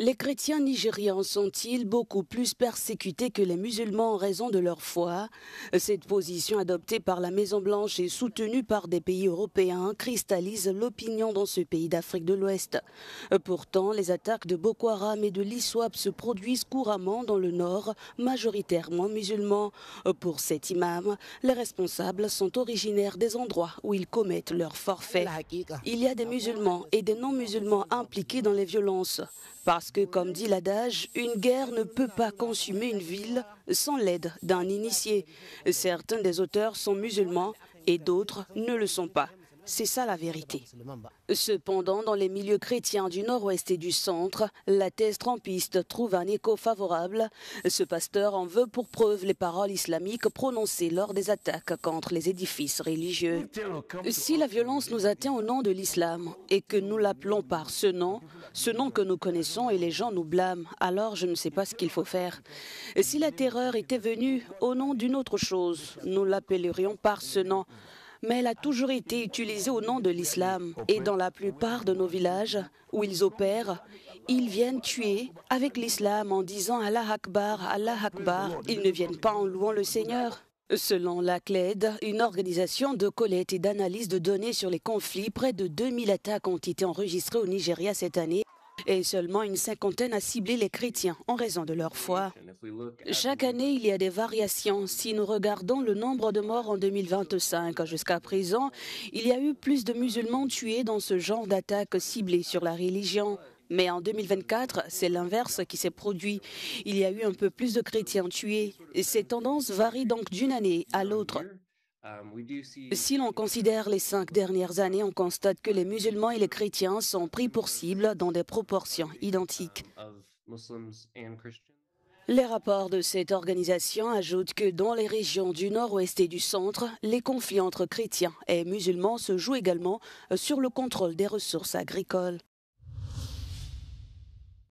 Les chrétiens nigérians sont-ils beaucoup plus persécutés que les musulmans en raison de leur foi? Cette position adoptée par la Maison-Blanche et soutenue par des pays européens cristallise l'opinion dans ce pays d'Afrique de l'Ouest. Pourtant, les attaques de Boko Haram et de l'ISWAP se produisent couramment dans le nord, majoritairement musulmans. Pour cet imam, les responsables sont originaires des endroits où ils commettent leurs forfaits. Il y a des musulmans et des non-musulmans impliqués dans les violences. Parce que, comme dit l'adage, une guerre ne peut pas consumer une ville sans l'aide d'un initié. Certains des auteurs sont musulmans et d'autres ne le sont pas. C'est ça la vérité. Cependant, dans les milieux chrétiens du nord-ouest et du centre, la thèse trumpiste trouve un écho favorable. Ce pasteur en veut pour preuve les paroles islamiques prononcées lors des attaques contre les édifices religieux. Si la violence nous atteint au nom de l'islam et que nous l'appelons par ce nom que nous connaissons et les gens nous blâment, alors je ne sais pas ce qu'il faut faire. Si la terreur était venue au nom d'une autre chose, nous l'appellerions par ce nom. Mais elle a toujours été utilisée au nom de l'islam. Et dans la plupart de nos villages où ils opèrent, ils viennent tuer avec l'islam en disant Allah Akbar, Allah Akbar. Ils ne viennent pas en louant le Seigneur. Selon la CLED, une organisation de collecte et d'analyse de données sur les conflits, près de 2000 attaques ont été enregistrées au Nigeria cette année. Et seulement une cinquantaine a ciblé les chrétiens en raison de leur foi. Chaque année, il y a des variations. Si nous regardons le nombre de morts en 2025, jusqu'à présent, il y a eu plus de musulmans tués dans ce genre d'attaques ciblées sur la religion. Mais en 2024, c'est l'inverse qui s'est produit. Il y a eu un peu plus de chrétiens tués. Et ces tendances varient donc d'une année à l'autre. Si l'on considère les 5 dernières années, on constate que les musulmans et les chrétiens sont pris pour cible dans des proportions identiques. Les rapports de cette organisation ajoutent que dans les régions du nord-ouest et du centre, les conflits entre chrétiens et musulmans se jouent également sur le contrôle des ressources agricoles.